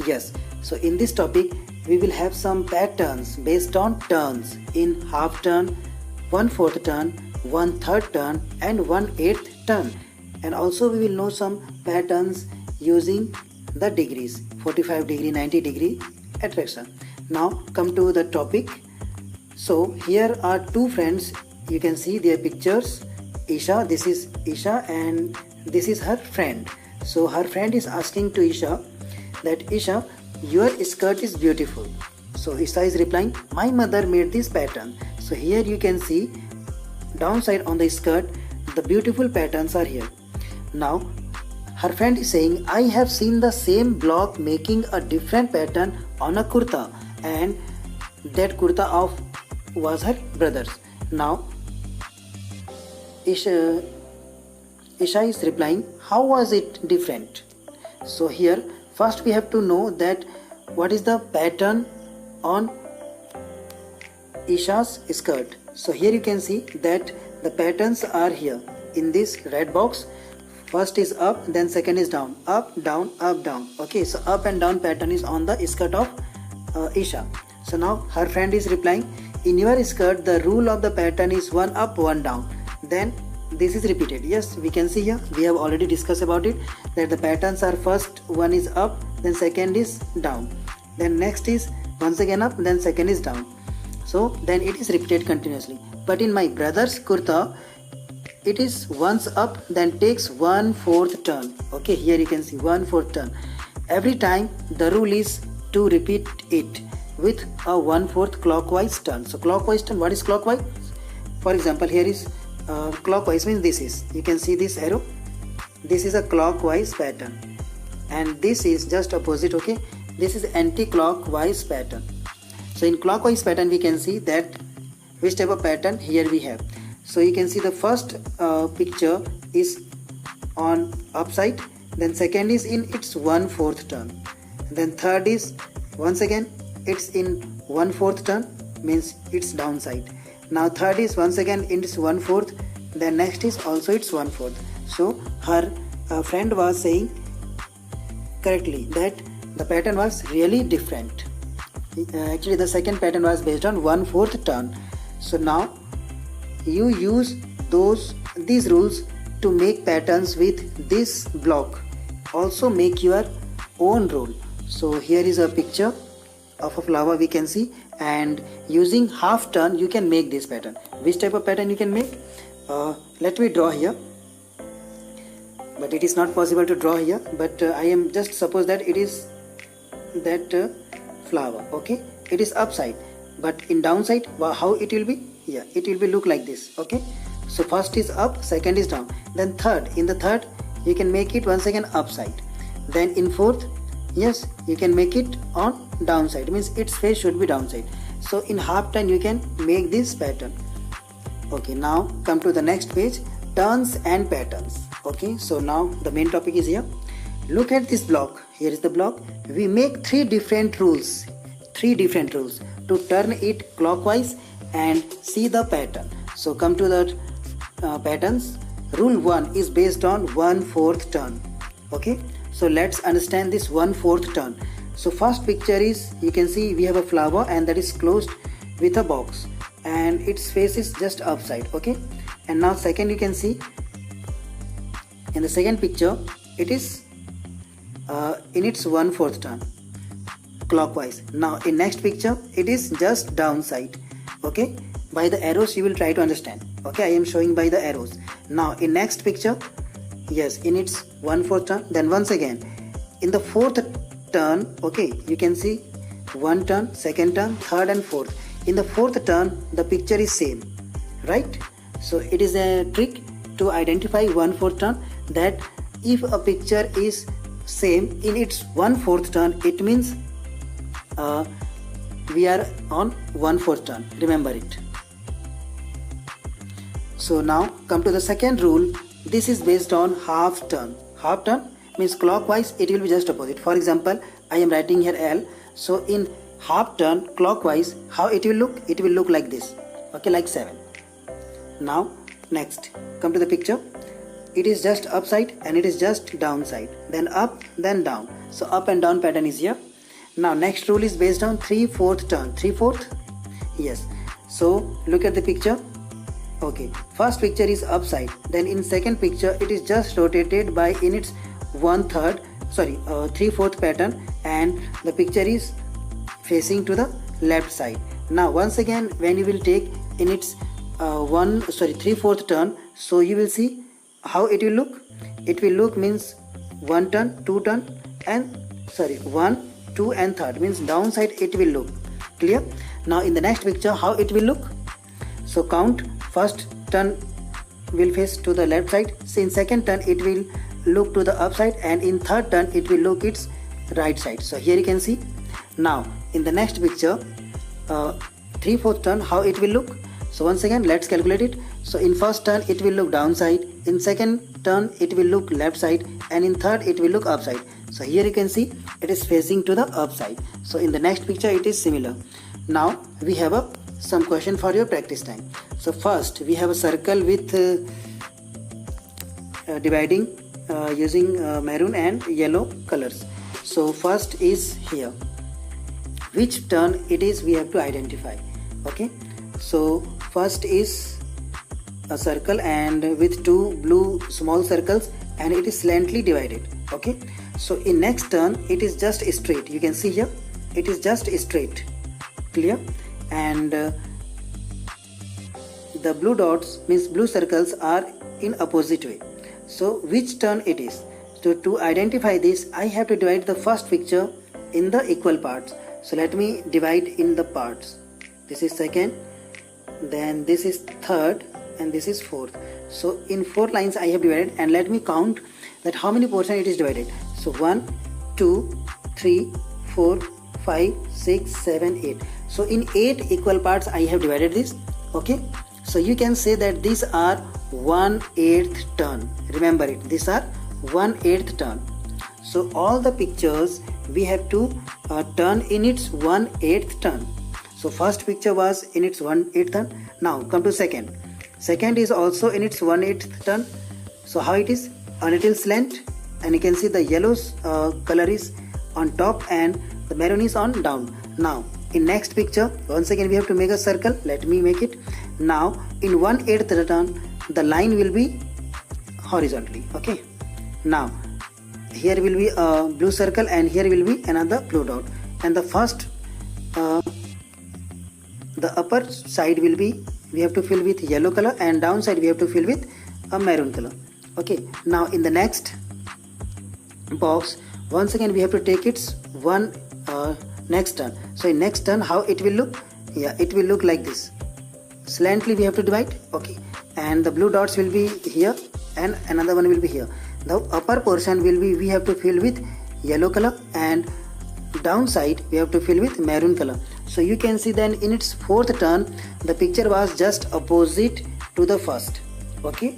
Yes, so in this topic we will have some patterns based on turns in half turn, 1/4 turn, 1/3 turn and 1/8 turn, and also we will know some patterns using the degrees 45 degree, 90 degree, etc. Now come to the topic. So here are two friends, you can see their pictures. Isha, this is Isha and this is her friend. So her friend is asking to Isha that Isha, your skirt is beautiful. So Isha is replying, my mother made this pattern. So here you can see downside on the skirt, the beautiful patterns are here. Now her friend is saying, I have seen the same block making a different pattern on a kurta, and that kurta of was her brother's. Now Isha is replying, how was it different? So here first we have to know that what is the pattern on Isha's skirt. So here you can see that the patterns are here in this red box. First is up, then second is down, up, down, up, down. Okay, so up and down pattern is on the skirt of Isha. So now her friend is replying, in your skirt the rule of the pattern is one up, one down. Then this is repeated. Yes, we can see here, we have already discussed about it, that the patterns are first one is up, then second is down, then next is once again up, then second is down. So then it is repeated continuously. But in my brother's kurta, it is once up, then takes 1/4 turn. Okay, here you can see 1/4 turn. Every time the rule is to repeat it with a 1/4 clockwise turn. So clockwise turn, what is clockwise? For example, here is clockwise means this is, you can see this arrow, this is a clockwise pattern, and this is just opposite. Okay, this is anti-clockwise pattern. So in clockwise pattern we can see that which type of pattern here we have. So you can see the first picture is on upside, then second is in its 1/4 turn, then third is once again it's in 1/4 turn, means it's downside. Now third is once again in its 1/4, then next is also its 1/4. So her friend was saying correctly that the pattern was really different. Actually the second pattern was based on 1/4 turn. So now you use these rules to make patterns with this block. Also make your own rule. So here is a picture of a flower we can see, and using half turn you can make this pattern. Which type of pattern you can make? Let me draw here, but it is not possible to draw here, but I am just suppose that it is that flower. Okay, it is upside, but in downside how it will be? Yeah, it will be look like this. Okay, so first is up, second is down, then third, in the third you can make it once again upside, then in fourth, yes, you can make it on downside, means its face should be downside. So in half turn you can make this pattern. Okay, now come to the next page, turns and patterns. Okay, so now the main topic is here. Look at this block. Here is the block. We make three different rules to turn it clockwise and see the pattern. So come to the patterns. Rule 1 is based on 1/4 turn. Okay, so let's understand this 1/4 turn. So first picture is, you can see we have a flower and that is closed with a box and its face is just upside. Okay, and now second, you can see in the second picture it is in its 1/4 turn clockwise. Now in next picture it is just downside. Okay, by the arrows you will try to understand. Okay, I am showing by the arrows. Now in next picture, yes, in its 1/4 turn, then once again in the fourth turn. Okay, you can see one turn, second turn, third and fourth. In the fourth turn the picture is same, right? So it is a trick to identify 1/4 turn, that if a picture is same in its 1/4 turn, it means we are on 1/4 turn. Remember it. So now come to the second rule. This is based on half turn. Half turn means clockwise it will be just opposite. For example, I am writing here L. So in half turn clockwise, how it will look? It will look like this. Okay, like 7. Now next, come to the picture. It is just upside and it is just downside. Then up, then down. So up and down pattern is here. Now next rule is based on 3/4 turn. 3/4? Yes. So look at the picture. Okay, first picture is upside, then in second picture it is just rotated by in its 3/4 pattern, and the picture is facing to the left side. Now once again, when you will take in its 3/4 turn, so you will see how it will look. It will look means 1 turn, 2 turn, and 1, 2 and 3rd means downside it will look. Clear? Now in the next picture, how it will look? So count. First turn will face to the left side. So in second turn it will look to the upside, and in third turn it will look its right side. So here you can see. Now in the next picture, 3/4 turn, how it will look? So once again, let's calculate it. So in first turn it will look downside, in second turn it will look left side, and in third it will look upside. So here you can see it is facing to the upside. So in the next picture it is similar. Now we have some question for your practice time. So first we have a circle with dividing using maroon and yellow colors. So first is here. Which turn it is, we have to identify. Okay, so first is a circle and with 2 blue small circles, and it is slightly divided. Okay, so in next turn it is just straight. You can see here it is just straight. Clear? And the blue dots means blue circles are in opposite way. So which turn it is? So to identify this, I have to divide the first picture in the equal parts. So let me divide in the parts. This is second, then this is third, and this is fourth. So in 4 lines I have divided, and let me count that how many portion it is divided. So 1, 2, 3, 4, 5, 6, 7, 8. So in 8 equal parts I have divided this. Okay, so you can say that these are 1/8 turn. Remember it, these are 1/8 turn. So all the pictures we have to turn in its 1/8 turn. So first picture was in its 1/8 turn. Now come to second. Second is also in its 1/8 turn. So how it is? A little slant, and you can see the yellow color is on top and the maroon is on down. Now in next picture, once again we have to make a circle. Let me make it. Now in 1/8 turn the line will be horizontally. Okay, now here will be a blue circle and here will be another blue dot, and the first the upper side will be, we have to fill with yellow color, and downside we have to fill with a maroon color. Okay, now in the next box, once again we have to take its next turn. So in next turn, how it will look? Yeah, it will look like this. Slantly we have to divide. Okay, and the blue dots will be here and another one will be here. The upper portion will be, we have to fill with yellow color, and downside we have to fill with maroon color. So you can see then in its 4th turn the picture was just opposite to the first. Okay,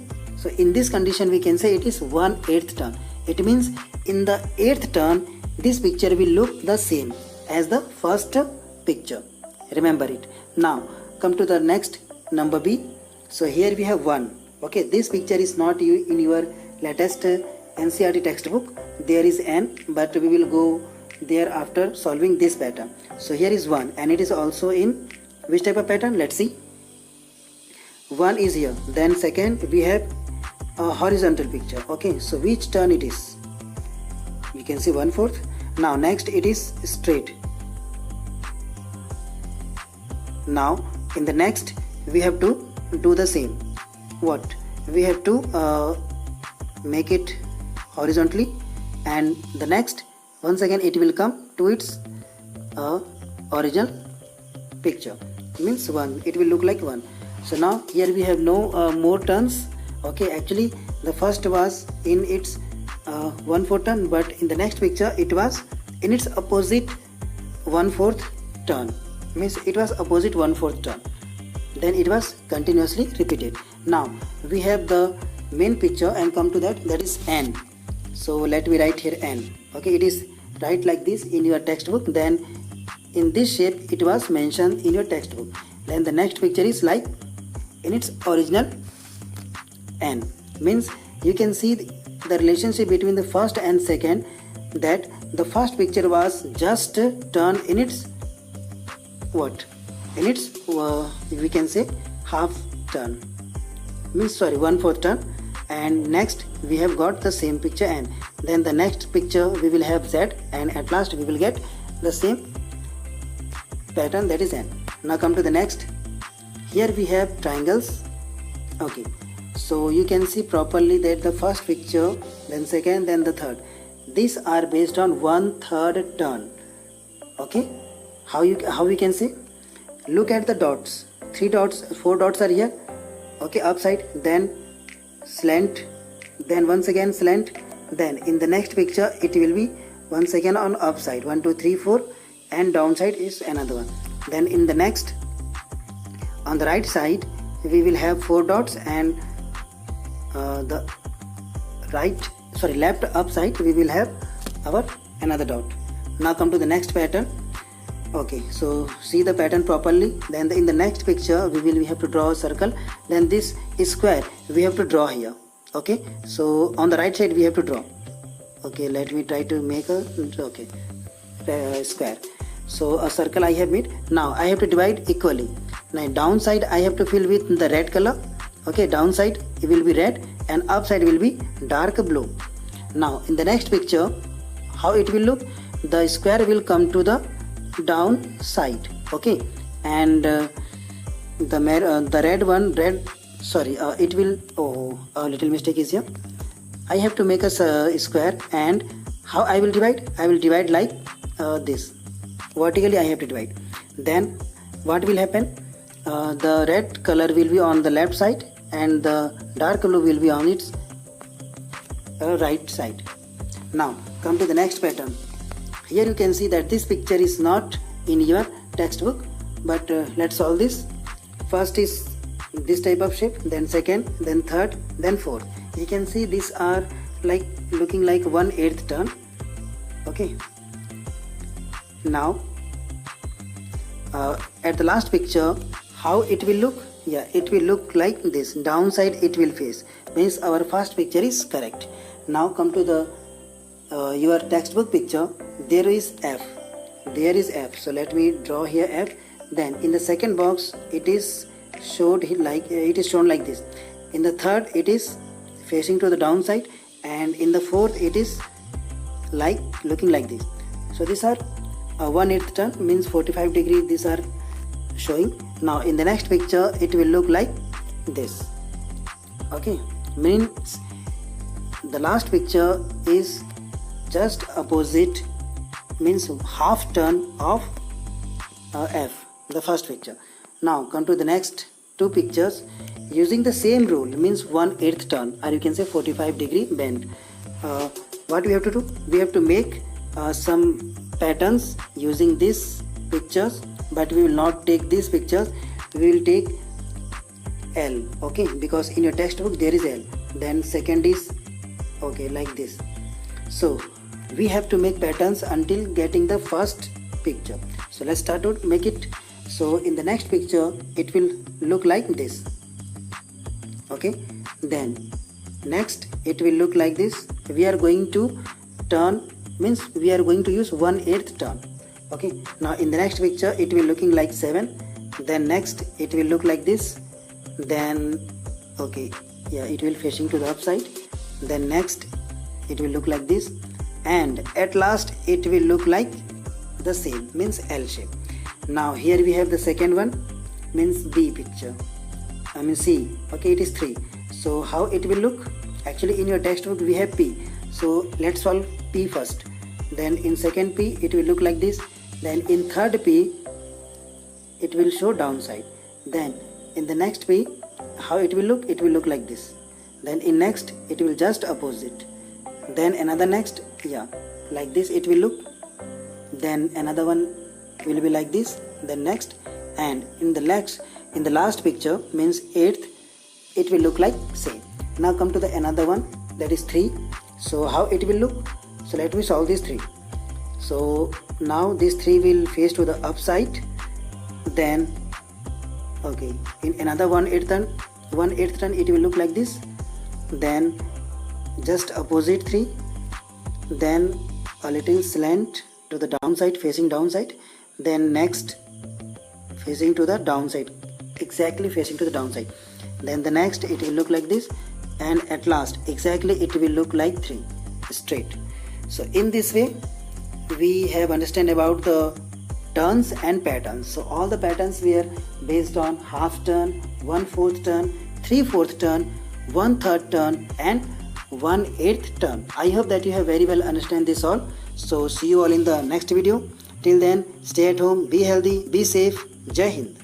so in this condition we can say it is 1/8 turn. It means in the 8th turn this picture will look the same as the first picture. Remember it. Now come to the next number B. So here we have 1. Okay, this picture is not in your latest NCERT textbook. There is n, but we will go there after solving this pattern. So here is 1, and it is also in which type of pattern? Let's see. 1 is here. Then second we have a horizontal picture. Okay, so which turn it is? We can see 1/4. Now next it is straight. Now in the next we have to do the same. What? We have to make it horizontally, and the next once again it will come to its original picture. Means 1. It will look like 1. So now here we have no more turns. Okay, actually the first was in its 1/4 turn, but in the next picture it was in its opposite 1/4 turn. Means it was opposite 1/4 turn. Then it was continuously repeated. Now we have the main picture and come to that is n. So let me write here n. Okay, it is write like this in your textbook. Then in this shape it was mentioned in your textbook. Then the next picture is like in its original n. Means you can see the relationship between the first and second, that the first picture was just turn in its what? In its we can say half turn, means sorry 1/4 turn, and next we have got the same picture n. Then the next picture we will have z, and at last we will get the same pattern, that is n. Now come to the next. Here we have triangles. Okay, so you can see properly that the first picture, then second, then the third, these are based on 1/3 turn. Okay, how we can see? Look at the dots. 3 dots, 4 dots are here. Okay, upside, then slant, then once again slant, then in the next picture it will be once again on upside, 1 2 3 4, and downside is another one. Then in the next, on the right side we will have 4 dots, and the left upside we will have our another dot. Now come to the next pattern. Okay, so see the pattern properly. Then in the next picture we have to draw a circle. Then this is square we have to draw here. Okay, so on the right side we have to draw. Okay, let me try to make a square. So a circle I have made. Now I have to divide equally. Now downside I have to fill with the red color. Okay, downside it will be red and upside will be dark blue. Now in the next picture, how it will look? The square will come to the down side. Okay, and the red one, it will, a little mistake is here. I have to make a square, and how I will divide? I will divide like this. Vertically I have to divide. Then what will happen? The red color will be on the left side and the dark blue will be on its right side. Now come to the next pattern. Here you can see that this picture is not in your textbook, but let's solve this. First is this type of shape, then second, then third, then fourth. You can see these are like looking like 1/8 turn. Okay, now at the last picture, how it will look? Yeah, it will look like this. Downside it will face, means our first picture is correct. Now come to the your textbook picture. There is F. So let me draw here F. Then in the second box it is shown like this. In the third it is facing to the downside, and in the fourth it is like looking like this. So these are 1/8 turn, means 45 degree. These are showing. Now in the next picture it will look like this. Okay, means the last picture is just opposite, means half turn of F, the first picture. Now come to the next 2 pictures using the same rule, means 1/8 turn, or you can say 45 degree bend. What we have to do? We have to make some patterns using these pictures, but we will not take these pictures. We will take L. Okay, because in your textbook there is L. Then second is like this. So we have to make patterns until getting the first picture. So let's start to make it. So in the next picture it will look like this. Okay, then next it will look like this. We are going to turn, means we are going to use 1/8 turn. Okay, now in the next picture it will looking like 7. Then next it will look like this. Then it will facing to the upside. Then next it will look like this, and at last it will look like the same, means L shape. Now here we have the second one, means B picture, C. Okay, it is 3. So how it will look? Actually in your textbook we have P, so let's solve P first. Then in second P it will look like this. Then in third P it will show downside. Then in the next P, how it will look? It will look like this. Then in next it will just opposite. Then another next, like this it will look. Then another one will be like this. Then next, and in the last picture, means 8th, it will look like same. Now come to the another one, that is 3. So how it will look? So let me solve these 3. So now these 3 will face to the upside. Then in another 1/8 turn it will look like this. Then just opposite 3. Then a little slant to the downside, facing downside, then next facing to the downside, exactly facing to the downside, then the next it will look like this, and at last exactly it will look like 3 straight. So in this way we have understand about the turns and patterns. So all the patterns were based on half turn, 1/4 turn, 3/4 turn, 1/3 turn and 1/8 turn. I hope that you have very well understand this all. So see you all in the next video. Till then, stay at home, be healthy, be safe. Jai Hind.